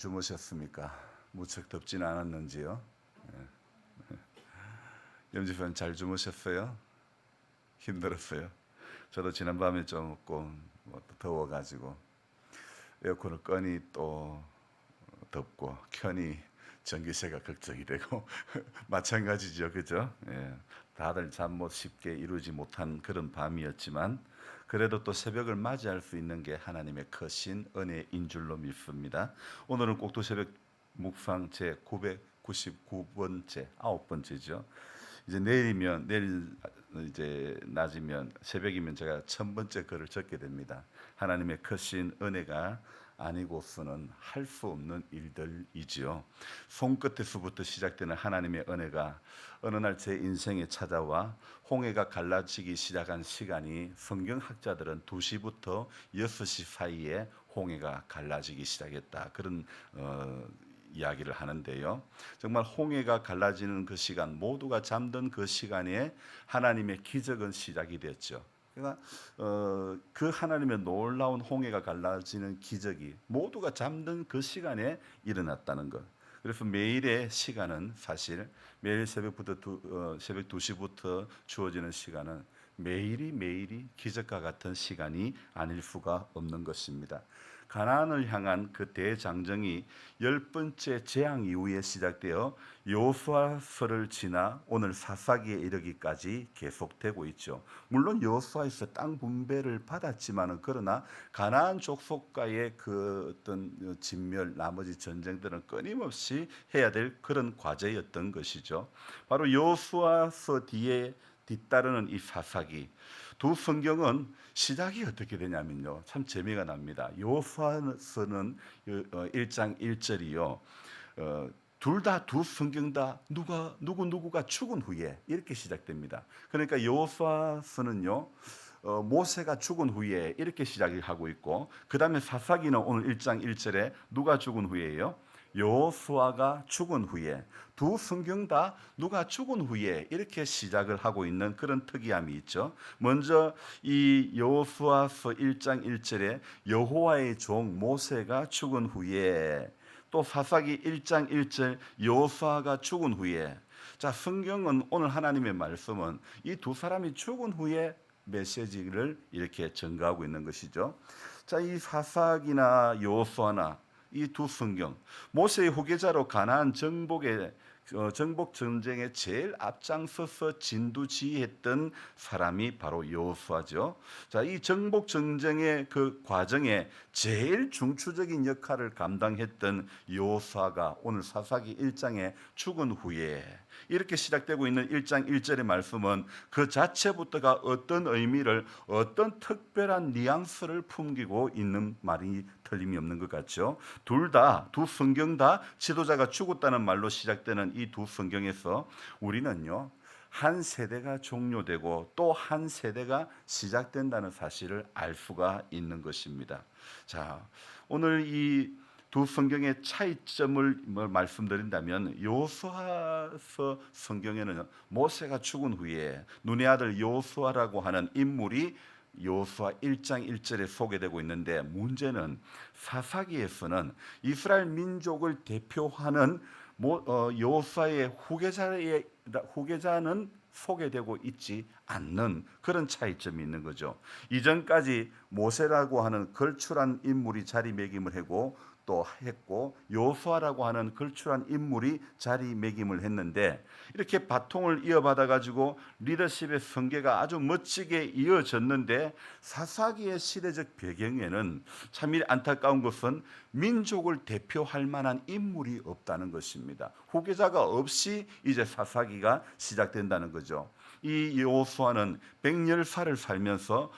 주무셨습니까? 무척 덥지는 않았는지요? 염지편 잘 주무셨어요? 힘들었어요? 저도 지난밤에 조금 또 더워가지고 에어컨을 끄니 또 덥고 켜니 전기세가 걱정이 되고 마찬가지죠, 그죠? 예, 다들 잠 못 쉽게 이루지 못한 그런 밤이었지만 그래도 또 새벽을 맞이할 수 있는 게 하나님의 크신 은혜인 줄로 믿습니다. 오늘은 꼭두 새벽 묵상 제 999번째, 9번째죠. 이제 내일 이제 낮이면 새벽이면 제가 1000번째 글을 적게 됩니다. 하나님의 크신 은혜가 아니고서는 할 수 없는 일들이지요. 손끝에서부터 시작되는 하나님의 은혜가 어느 날 제 인생에 찾아와 홍해가 갈라지기 시작한 시간이 성경학자들은 2시부터 6시 사이에 홍해가 갈라지기 시작했다. 그런 이야기를 하는데요. 정말 홍해가 갈라지는 그 시간, 모두가 잠든 그 시간에 하나님의 기적은 시작이 됐죠. 그러니까 그 하나님의 놀라운 홍해가 갈라지는 기적이 모두가 잠든 그 시간에 일어났다는 것. 그래서 매일의 시간은 사실 매일 새벽 2시부터 주어지는 시간은 매일이 기적과 같은 시간이 아닐 수가 없는 것입니다. 가나안을 향한 그 대장정이 10번째 재앙 이후에 시작되어 여호수아서를 지나 오늘 사사기에 이르기까지 계속되고 있죠. 물론 여호수아에서 땅 분배를 받았지만은 그러나 가나안 족속과의 그 어떤 진멸 나머지 전쟁들은 끊임없이 해야 될 그런 과제였던 것이죠. 바로 여호수아서 뒤에 뒤따르는 이 사사기 두 성경은 시작이 어떻게 되냐면요, 참 재미가 납니다. 여호수아서는 1장 1절이요. 두 성경 다 누구가 죽은 후에 이렇게 시작됩니다. 그러니까 여호수아서는요, 모세가 죽은 후에 이렇게 시작을 하고 있고, 그 다음에 사사기는 오늘 1장 1절에 누가 죽은 후에요? 여호수아가 죽은 후에. 두 성경 다 누가 죽은 후에 이렇게 시작을 하고 있는 그런 특이함이 있죠. 먼저 이 여호수아서 1장 1절에 여호와의 종 모세가 죽은 후에, 또 사사기 1장 1절 여호수아가 죽은 후에. 자, 성경은 오늘 하나님의 말씀은 이 두 사람이 죽은 후에 메시지를 이렇게 전가하고 있는 것이죠. 자, 이 사사기나 여호수아나 이 두 성경, 모세의 후계자로 가나안 정복 전쟁에 제일 앞장서서 진두지휘했던 사람이 바로 여호수아죠. 자, 이 정복 전쟁의 그 과정에 제일 중추적인 역할을 감당했던 여호수아가 오늘 사사기 1장에 죽은 후에 이렇게 시작되고 있는 1장 1절의 말씀은 그 자체부터가 어떤 의미를, 어떤 특별한 뉘앙스를 풍기고 있는 말이 틀림이 없는 것 같죠. 두 성경 다 지도자가 죽었다는 말로 시작되는 이 두 성경에서 우리는요, 한 세대가 종료되고 또 한 세대가 시작된다는 사실을 알 수가 있는 것입니다. 자, 오늘 이 두 성경의 차이점을 말씀드린다면, 여호수아서 성경에는 모세가 죽은 후에 눈의 아들 여호수아라고 하는 인물이 여호수아 1장 1절에 소개되고 있는데, 문제는 사사기에서는 이스라엘 민족을 대표하는 여호수아의 후계자는 소개되고 있지 않는 그런 차이점이 있는 거죠. 이전까지 모세라고 하는 걸출한 인물이 자리매김을 했고 여호수아라고 하는 걸출한 인물이 자리매김을 했는데, 이렇게 바통을 이어받아 가지고 리더십의 성계가 아주 멋지게 이어졌는데, 사사기의 시대적 배경에는 참 안타까운 것은 민족을 대표할 만한 인물이 없다는 것입니다. 후계자가 없이 이제 사사기가 시작된다는 거죠. 이 여호수아는 100열사를 살면서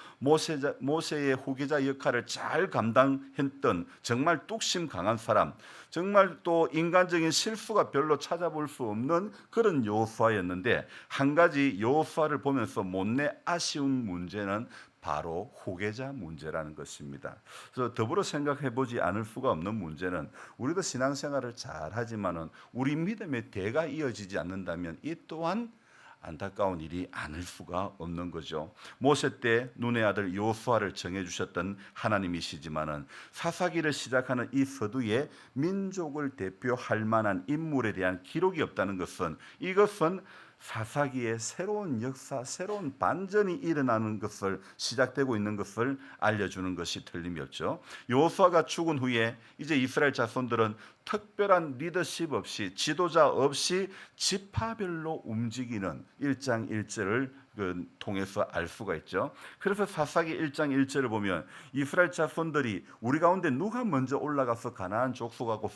모세의 후계자 역할을 잘 감당했던 정말 뚝심 강한 사람, 정말 또 인간적인 실수가 별로 찾아볼 수 없는 그런 여호수아였는데, 한 가지 여호수아를 보면서 못내 아쉬운 문제는 바로 후계자 문제라는 것입니다. 그래서 더불어 생각해 보지 않을 수가 없는 문제는, 우리도 신앙생활을 잘 하지만은 우리 믿음의 대가 이어지지 않는다면 이 또한 안타까운 일이 아닐 수가 없는 거죠. 모세 때 눈의 아들 여호수아를 정해 주셨던 하나님이시지만은 사사기를 시작하는 이 서두에 민족을 대표할 만한 인물에 대한 기록이 없다는 것은, 이것은 사사기의 새로운 역사, 새로운 반전이 일어나는 것을, 시작되고 있는 것을 알려주는 것이 틀림이 없죠. 여호수아가 죽은 후에 이제 이스라엘 자손들은 특별한 리더십 없이, 지도자 없이 지파별로 움직이는 1장 1절을 통해서 알 수가 있죠. 그래서 사사기 1장 1절을 보면 이스라엘 자손들이 우리 가운데 누가 먼저 올라가서 가나안 족속하고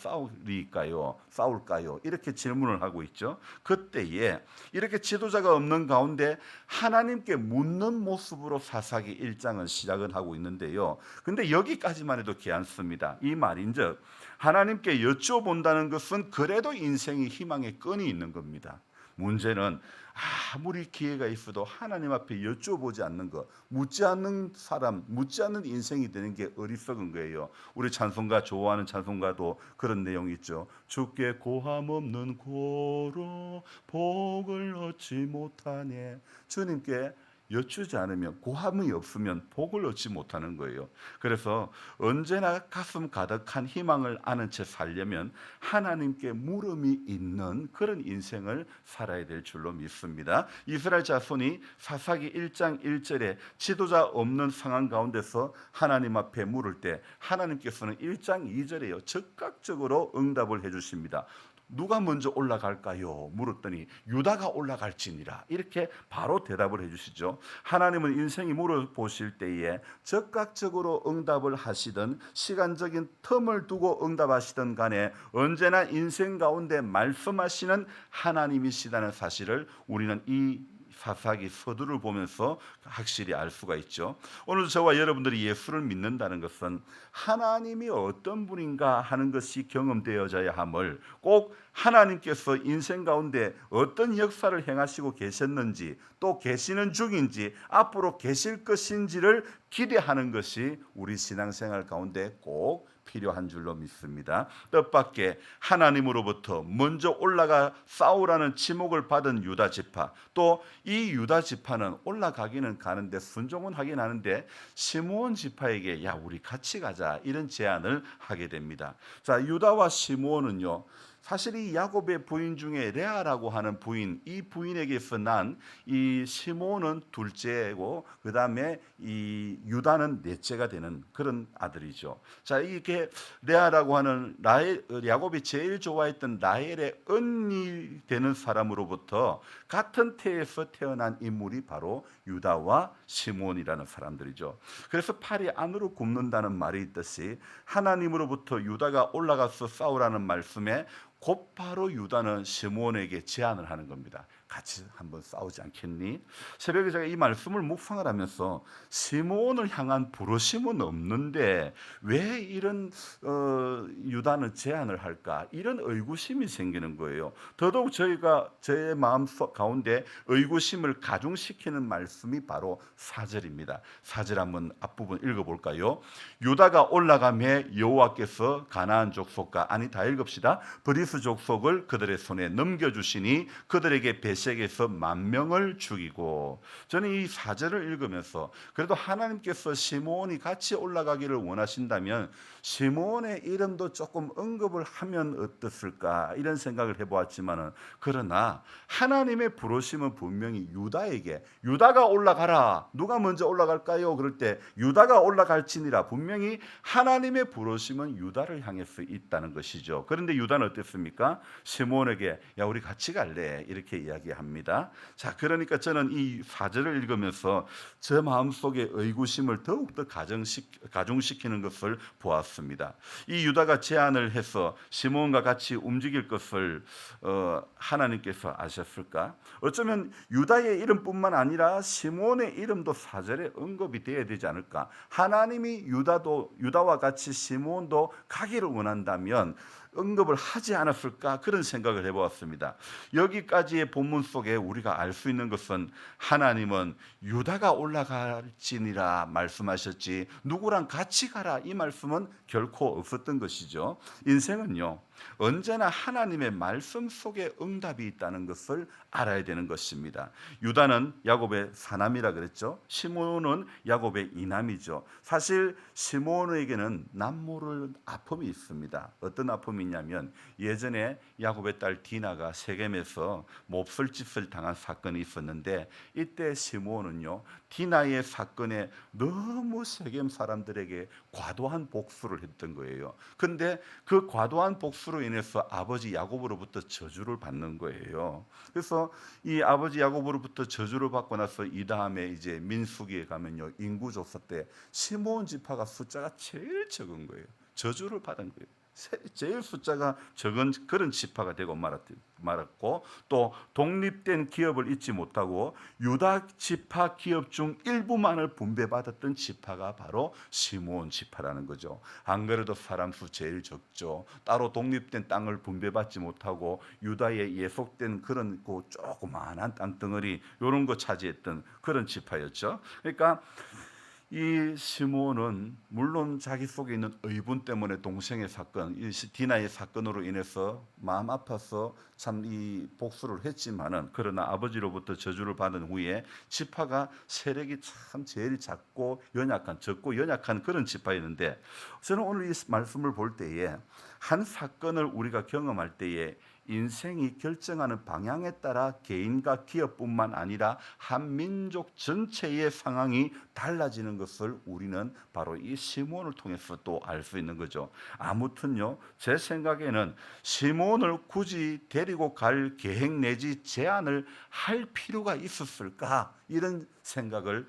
싸울까요? 이렇게 질문을 하고 있죠. 그때에 이렇게 지도자가 없는 가운데 하나님께 묻는 모습으로 사사기 1장은 시작을 하고 있는데요. 근데 여기까지만 해도 괜찮습니다. 이 말인즉 하나님께 여쭤본다는 것은 그래도 인생의 희망의 끈이 있는 겁니다. 문제는 아무리 기회가 있어도 하나님 앞에 여쭤보지 않는 것, 묻지 않는 사람, 묻지 않는 인생이 되는 게 어리석은 거예요. 우리 찬송가, 좋아하는 찬송가도 그런 내용이 있죠. 주께 고함 없는 고로 복을 얻지 못하네. 주님께 여쭈지 않으면, 고함이 없으면 복을 얻지 못하는 거예요. 그래서 언제나 가슴 가득한 희망을 아는 채 살려면 하나님께 물음이 있는 그런 인생을 살아야 될 줄로 믿습니다. 이스라엘 자손이 사사기 1장 1절에 지도자 없는 상황 가운데서 하나님 앞에 물을 때 하나님께서는 1장 2절에요 즉각적으로 응답을 해주십니다. 누가 먼저 올라갈까요? 물었더니 유다가 올라갈지니라, 이렇게 바로 대답을 해주시죠. 하나님은 인생이 물어보실 때에 즉각적으로 응답을 하시든 시간적인 텀을 두고 응답하시든 간에 언제나 인생 가운데 말씀하시는 하나님이시다는 사실을 우리는 이 사사기 서두를 보면서 확실히 알 수가 있죠. 오늘 저와 여러분들이 예수를 믿는다는 것은 하나님이 어떤 분인가 하는 것이 경험되어져야 함을, 꼭 하나님께서 인생 가운데 어떤 역사를 행하시고 계셨는지, 또 계시는 중인지, 앞으로 계실 것인지를 기대하는 것이 우리 신앙생활 가운데 꼭 필요한 줄로 믿습니다. 뜻밖의 하나님으로부터 먼저 올라가 싸우라는 지목을 받은 유다 지파, 또 이 유다 지파는 올라가기는 가는데 순종은 하긴 하는데 시므온 지파에게 야 우리 같이 가자 이런 제안을 하게 됩니다. 자, 유다와 시므온은요, 사실 이 야곱의 부인 중에 레아라고 하는 부인, 이 부인에게서 난 이 시므온은 둘째고 그 다음에 이 유다는 넷째가 되는 그런 아들이죠. 자, 이게 레아라고 하는 야곱이 제일 좋아했던 라헬의 언니 되는 사람으로부터 같은 태에서 태어난 인물이 바로 유다와 시므온이라는 사람들이죠. 그래서 팔이 안으로 굽는다는 말이 있듯이 하나님으로부터 유다가 올라가서 싸우라는 말씀에 곧바로 유다는 시므온에게 제안을 하는 겁니다. 같이 한번 싸우지 않겠니? 새벽에 제가 이 말씀을 묵상을 하면서 시므온을 향한 부르심은 없는데 왜 이런 유다는 제안을 할까? 이런 의구심이 생기는 거예요. 더더욱 저희가 제 마음 가운데 의구심을 가중시키는 말씀이 바로 4절입니다. 4절 한번 앞부분 읽어볼까요? 유다가 올라가매 여호와께서 가나안 족속과, 아니 다 읽읍시다. 브리스 족속을 그들의 손에 넘겨주시니 그들에게 베색에서 10,000명을 죽이고. 저는 이 4절을 읽으면서 그래도 하나님께서 시므온이 같이 올라가기를 원하신다면 시므온의 이름도 조금 언급을 하면 어떻을까 이런 생각을 해보았지만은, 그러나 하나님의 부르심은 분명히 유다에게, 유다가 올라가라. 누가 먼저 올라갈까요? 그럴 때 유다가 올라갈지니라, 분명히 하나님의 부르심은 유다를 향해서 있다는 것이죠. 그런데 유다는 어땠습니까? 시므온에게 야 우리 같이 갈래 이렇게 이야기합니다. 자, 그러니까 저는 이 4절을 읽으면서 제 마음속에 의구심을 더욱더 가중시키는 것을 보았습니다. 이 유다가 제안을 해서 시므온과 같이 움직일 것을 하나님께서 아셨을까? 어쩌면 유다의 이름뿐만 아니라 시므온의 이름도 4절에 언급이 되어야 되지 않을까? 하나님이 유다와 같이 시므온도 가기를 원한다면 언급을 하지 않았을까? 그런 생각을 해보았습니다. 여기까지의 본문 속에 우리가 알 수 있는 것은 하나님은 유다가 올라갈지니라 말씀하셨지 누구랑 같이 가라 이 말씀은 결코 없었던 것이죠. 인생은요, 언제나 하나님의 말씀 속에 응답이 있다는 것을 알아야 되는 것입니다. 유다는 야곱의 사남이라 그랬죠. 시몬은 야곱의 이남이죠. 사실 시몬에게는 남모를 아픔이 있습니다. 어떤 아픔이 있냐면 예전에 야곱의 딸 디나가 세겜에서 몹쓸 짓을 당한 사건이 있었는데, 이때 시몬은요 디나의 사건에 너무 세겜 사람들에게 과도한 복수를 했던 거예요. 근데 그 과도한 복수로 인해서 아버지 야곱으로부터 저주를 받는 거예요. 그래서 이 아버지 야곱으로부터 저주를 받고 나서 이 다음에 이제 민수기에 가면요 인구조사 때 시몬 지파가 숫자가 제일 적은 거예요. 저주를 받은 거예요. 제일 숫자가 적은 그런 지파가 되고 말았고, 또 독립된 기업을 잊지 못하고 유다 지파 기업 중 일부만을 분배받았던 지파가 바로 시므온 지파라는 거죠. 안 그래도 사람 수 제일 적죠. 따로 독립된 땅을 분배받지 못하고 유다에 예속된 그런 그 조그마한 땅덩어리 이런 거 차지했던 그런 지파였죠. 그러니까 이 시므온은 물론 자기 속에 있는 의분 때문에 동생의 사건, 이 디나의 사건으로 인해서 마음 아파서 참 이 복수를 했지만은, 그러나 아버지로부터 저주를 받은 후에 지파가 세력이 참 제일 적고 연약한 그런 지파였는데, 저는 오늘 이 말씀을 볼 때에 한 사건을 우리가 경험할 때에 인생이 결정하는 방향에 따라 개인과 기업뿐만 아니라 한 민족 전체의 상황이 달라지는 것을 우리는 바로 이 시므온을 통해서 또 알 수 있는 거죠. 아무튼요, 제 생각에는 시므온을 굳이 데리고 갈 계획 내지 제안을 할 필요가 있었을까, 이런 생각을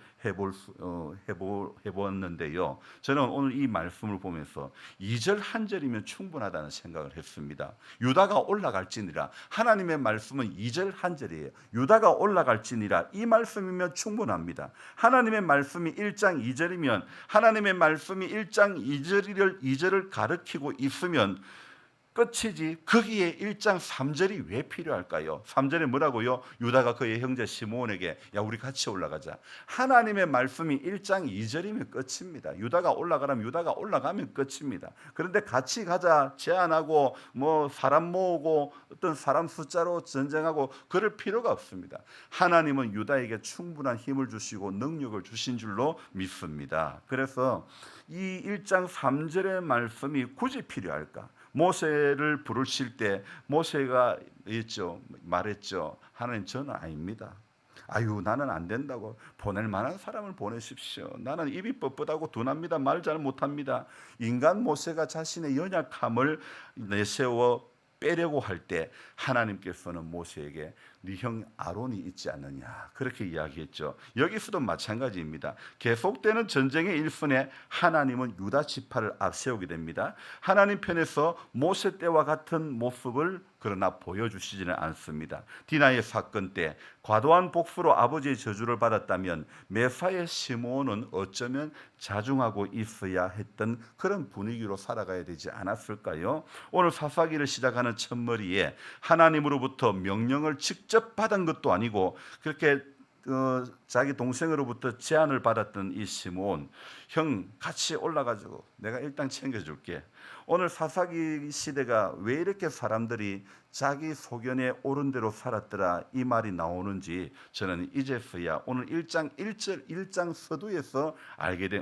해보았는데요. 저는 오늘 이 말씀을 보면서 2절 한 절이면 충분하다는 생각을 했습니다. 유다가 올라갈지니라, 하나님의 말씀은 2절 한 절이에요. 유다가 올라갈지니라, 이 말씀이면 충분합니다. 하나님의 말씀이 1장 2절이면, 하나님의 말씀이 1장 2절을 가르치고 있으면 끝이지, 거기에 1장 3절이 왜 필요할까요? 3절에 뭐라고요? 유다가 그의 형제 시므온에게 야 우리 같이 올라가자. 하나님의 말씀이 1장 2절이면 끝입니다. 유다가 올라가라면 유다가 올라가면 끝입니다. 그런데 같이 가자 제안하고 뭐 사람 모으고 어떤 사람 숫자로 전쟁하고 그럴 필요가 없습니다. 하나님은 유다에게 충분한 힘을 주시고 능력을 주신 줄로 믿습니다. 그래서 이 1장 3절의 말씀이 굳이 필요할까? 모세를 부르실 때 모세가 말했죠. 하나님, 저는 아닙니다. 아유, 나는 안 된다고. 보낼 만한 사람을 보내십시오. 나는 입이 뻣뻣하고 둔합니다. 말 잘 못합니다. 인간 모세가 자신의 연약함을 내세워 빼려고 할 때 하나님께서는 모세에게 네 형 아론이 있지 않느냐, 그렇게 이야기했죠. 여기서도 마찬가지입니다. 계속되는 전쟁의 일선에 하나님은 유다 지파를 앞세우게 됩니다. 하나님 편에서 모세 때와 같은 모습을 그러나 보여주시지는 않습니다. 디나의 사건 때 과도한 복수로 아버지의 저주를 받았다면 메사의 시므온은 어쩌면 자중하고 있어야 했던 그런 분위기로 살아가야 되지 않았을까요? 오늘 사사기를 시작하는 첫머리에 하나님으로부터 명령을 직접 받은 것도 아니고 그렇게 자기 동생으로부터 제안을 받았던 이 시므온, 형 같이 올라가지고 내가 일단 챙겨줄게. 오늘 사사기 시대가 왜 이렇게 사람들이 자기 소견에 옳은 대로 살았더라 이 말이 나오는지 저는 이제서야 오늘 1장 1절 1장 서두에서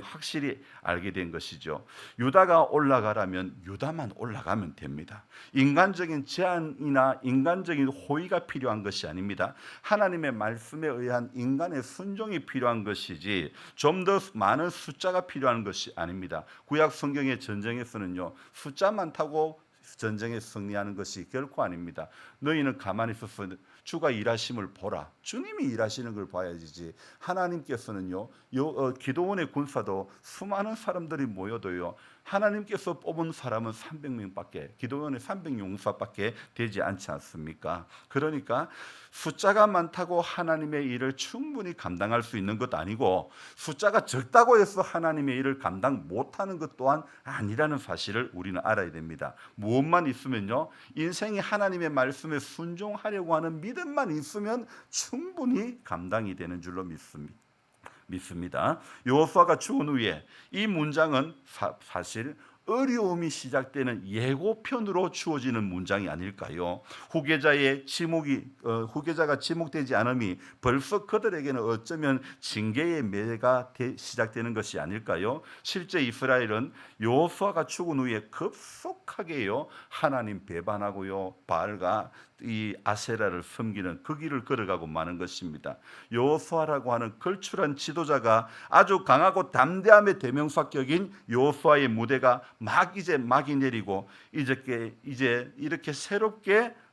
확실히 알게 된 것이죠. 유다가 올라가라면 유다만 올라가면 됩니다. 인간적인 제안이나 인간적인 호의가 필요한 것이 아닙니다. 하나님의 말씀에 의한 인간의 순종이 필요한 것이지 좀 더 많은 숫자가 필요한 것이 아닙니다. 구약 성경의 전쟁에서는요, 숫자 많다고 전쟁에 승리하는 것이 결코 아닙니다. 너희는 가만히 있어서 주가 일하심을 보라. 주님이 일하시는 걸 봐야지. 하나님께서는요, 기도원의 군사도 수많은 사람들이 모여도요, 하나님께서 뽑은 사람은 300명밖에, 기도원의 300용사밖에 되지 않지 않습니까? 그러니까 숫자가 많다고 하나님의 일을 충분히 감당할 수 있는 것도 아니고, 숫자가 적다고 해서 하나님의 일을 감당 못하는 것 또한 아니라는 사실을 우리는 알아야 됩니다. 무엇만 있으면요, 인생이 하나님의 말씀에 순종하려고 하는 믿음만 있으면 충분히 감당이 되는 줄로 믿습니다. 여호수아가 죽은 후에 이 문장은 사실 어려움이 시작되는 예고편으로 주어지는 문장이 아닐까요? 후계자가 지목되지 않음이 벌써 그들에게는 어쩌면 징계의 매가 시작되는 것이 아닐까요? 실제 이스라엘은 여호수아가 죽은 후에 급속하게요 하나님 배반하고요 바알과 이 아세라를 섬기는 그 길을 걸어가고 마는 것입니다. 여호수아라고 하는 걸출한 지도자가 아주 강하고 담대함의 대명사격인 여호수아의 무대가 막이 내리고 이제 이렇게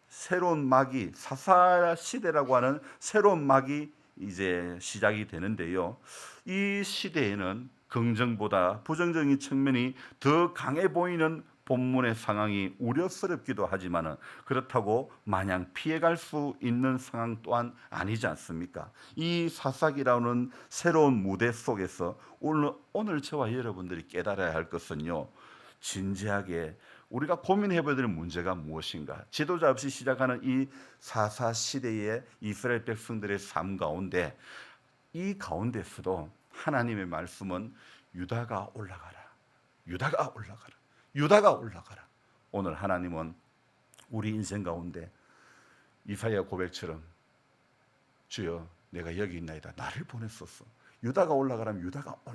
새로운 막이 사사 시대라고 하는 새로운 막이 이제 시작이 되는데요. 이 시대에는 긍정보다 부정적인 측면이 더 강해 보이는 본문의 상황이 우려스럽기도 하지만 그렇다고 마냥 피해갈 수 있는 상황 또한 아니지 않습니까? 이 사사기라는 새로운 무대 속에서 오늘 저와 여러분들이 깨달아야 할 것은요, 진지하게 우리가 고민해봐야 될 문제가 무엇인가? 지도자 없이 시작하는 이 사사 시대의 이스라엘 백성들의 삶 가운데 이 가운데서도 하나님의 말씀은 유다가 올라가라, 유다가 올라가라, 유다가 올라가라. 오늘 하나님은 우리 인생 가운데 이사야 고백처럼 주여 내가 여기 있나이다, 나를 보냈었어. 유다가 올라가라면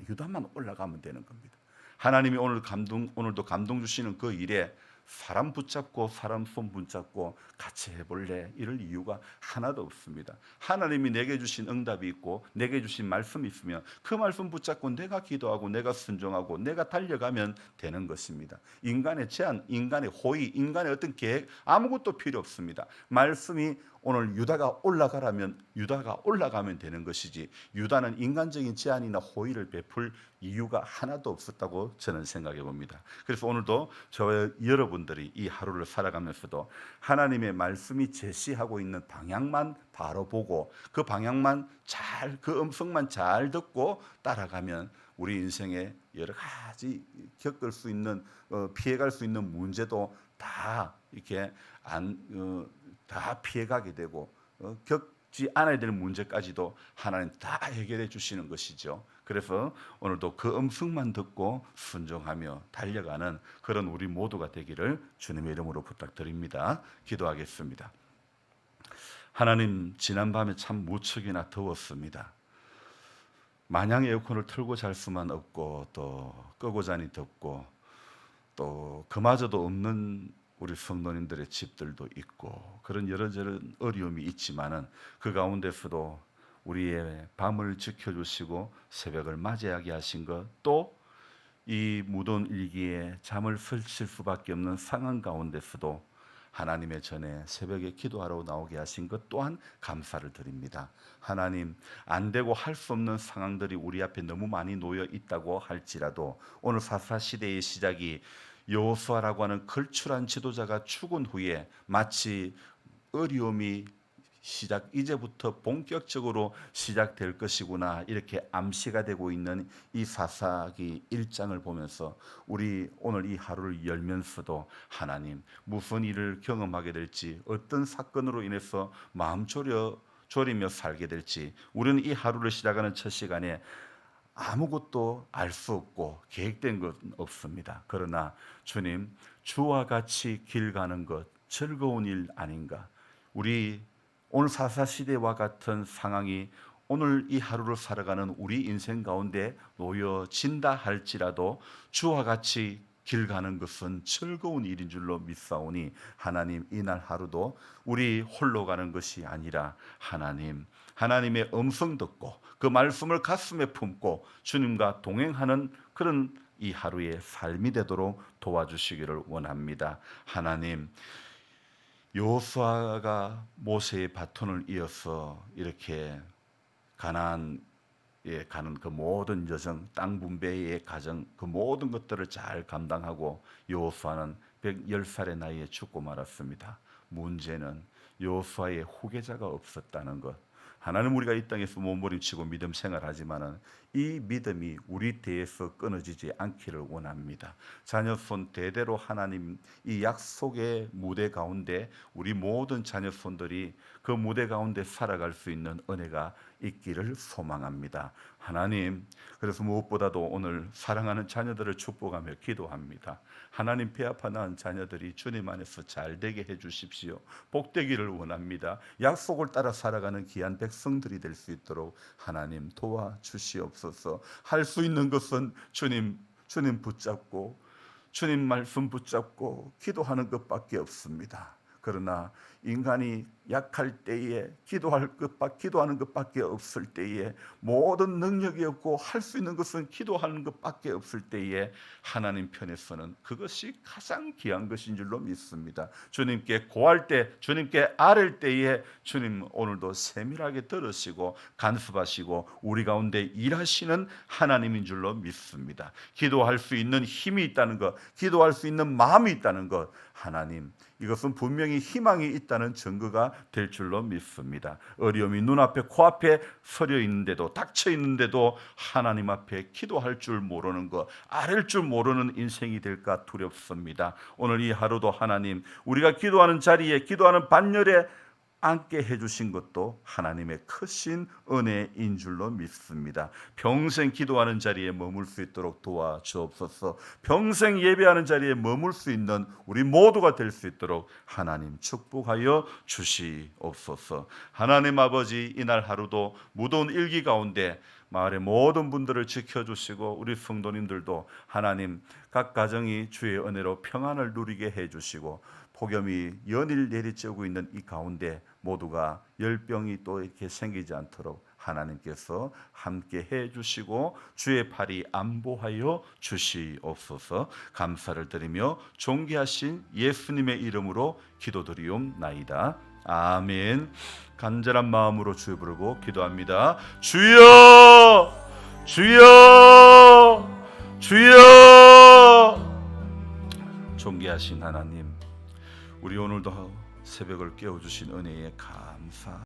유다만 올라가면 되는 겁니다. 하나님이 오늘도 감동 주시는 그 일에 사람 붙잡고 사람 손 붙잡고 같이 해볼래? 이럴 이유가 하나도 없습니다. 하나님이 내게 주신 응답이 있고 내게 주신 말씀이 있으면 그 말씀 붙잡고 내가 기도하고 내가 순종하고 내가 달려가면 되는 것입니다. 인간의 제안, 인간의 호의, 인간의 어떤 계획 아무것도 필요 없습니다. 말씀이 오늘 유다가 올라가라면 유다가 올라가면 되는 것이지, 유다는 인간적인 제안이나 호의를 베풀 이유가 하나도 없었다고 저는 생각해 봅니다. 그래서 오늘도 저와 여러분들이 이 하루를 살아가면서도 하나님의 말씀이 제시하고 있는 방향만 바로 보고 그 방향만 그 음성만 잘 듣고 따라가면 우리 인생에 여러 가지 겪을 수 있는 피해갈 수 있는 문제도 다 이렇게 다 피해가게 되고 겪지 않아야 될 문제까지도 하나님 다 해결해 주시는 것이죠. 그래서 오늘도 그 음성만 듣고 순종하며 달려가는 그런 우리 모두가 되기를 주님의 이름으로 부탁드립니다. 기도하겠습니다. 하나님, 지난밤에 참 무척이나 더웠습니다. 마냥 에어컨을 틀고 잘 수만 없고 또 끄고 자니 덥고 또 그마저도 없는 우리 성도님들의 집들도 있고 그런 여러저런 어려움이 있지만은 그 가운데서도 우리의 밤을 지켜주시고 새벽을 맞이하게 하신 것, 또 이 무더운 일기에 잠을 설칠 수밖에 없는 상황 가운데서도 하나님의 전에 새벽에 기도하러 나오게 하신 것 또한 감사를 드립니다. 하나님, 안 되고 할 수 없는 상황들이 우리 앞에 너무 많이 놓여 있다고 할지라도 오늘 사사 시대의 시작이 여호수아라고 하는 걸출한 지도자가 죽은 후에 마치 어려움이 이제부터 본격적으로 시작될 것이구나 이렇게 암시가 되고 있는 이 사사기 1장을 보면서 우리 오늘 이 하루를 열면서도 하나님, 무슨 일을 경험하게 될지, 어떤 사건으로 인해서 마음 졸이며 살게 될지, 우리는 이 하루를 시작하는 첫 시간에 아무것도 알 수 없고 계획된 것 없습니다. 그러나 주님, 주와 같이 길 가는 것 즐거운 일 아닌가? 우리 오늘 사사시대와 같은 상황이 오늘 이 하루를 살아가는 우리 인생 가운데 놓여진다 할지라도 주와 같이 길 가는 것은 즐거운 일인 줄로 믿사오니 하나님, 이날 하루도 우리 홀로 가는 것이 아니라 하나님의 음성 듣고 그 말씀을 가슴에 품고 주님과 동행하는 그런 이 하루의 삶이 되도록 도와주시기를 원합니다. 하나님, 여호수아가 모세의 바톤을 이어서 이렇게 가나안에 가는 그 모든 여정, 땅 분배의 과정, 그 모든 것들을 잘 감당하고 여호수아는 110살의 나이에 죽고 말았습니다. 문제는 여호수아의 후계자가 없었다는 것. 하나님, 우리가 이 땅에서 몸부림치고 믿음 생활하지만은 이 믿음이 우리 대에서 끊어지지 않기를 원합니다. 자녀손 대대로 하나님 이 약속의 무대 가운데 우리 모든 자녀손들이 그 무대 가운데 살아갈 수 있는 은혜가 있기를 소망합니다. 하나님, 그래서 무엇보다도 오늘 사랑하는 자녀들을 축복하며 기도합니다. 하나님, 배 아파 낳은 자녀들이 주님 안에서 잘 되게 해주십시오. 복되기를 원합니다. 약속을 따라 살아가는 귀한 백성들이 될 수 있도록 하나님 도와주시옵소서. 할 수 있는 것은 주님 붙잡고 주님 말씀 붙잡고 기도하는 것밖에 없습니다. 그러나 인간이 약할 때에 기도하는 것밖에 없을 때에, 모든 능력이 없고 할 수 있는 것은 기도하는 것밖에 없을 때에 하나님 편에서는 그것이 가장 귀한 것인 줄로 믿습니다. 주님께 고할 때, 주님께 아뢰을 때에 주님 오늘도 세밀하게 들으시고 간섭하시고 우리 가운데 일하시는 하나님인 줄로 믿습니다. 기도할 수 있는 힘이 있다는 것, 기도할 수 있는 마음이 있다는 것, 하나님, 이것은 분명히 희망이 있다는 증거가 될 줄로 믿습니다. 어려움이 눈앞에 코앞에 서려 있는데도, 닥쳐 있는데도 하나님 앞에 기도할 줄 모르는 것, 아랠 줄 모르는 인생이 될까 두렵습니다. 오늘 이 하루도 하나님, 우리가 기도하는 자리에, 기도하는 반열에 앉게 해주신 것도 하나님의 크신 은혜인 줄로 믿습니다. 평생 기도하는 자리에 머물 수 있도록 도와주옵소서. 평생 예배하는 자리에 머물 수 있는 우리 모두가 될 수 있도록 하나님 축복하여 주시옵소서. 하나님 아버지, 이날 하루도 무더운 일기 가운데 마을의 모든 분들을 지켜주시고 우리 성도님들도 하나님 각 가정이 주의 은혜로 평안을 누리게 해주시고, 폭염이 연일 내리쬐고 있는 이 가운데 모두가 열병이 또 이렇게 생기지 않도록 하나님께서 함께 해주시고 주의 팔이 안보하여 주시옵소서. 감사를 드리며 존귀하신 예수님의 이름으로 기도드리옵나이다. 아멘. 간절한 마음으로 주여 부르고 기도합니다. 주여, 주여, 주여. 존귀하신 하나님, 우리 오늘도 새벽을 깨워주신 은혜에 감사.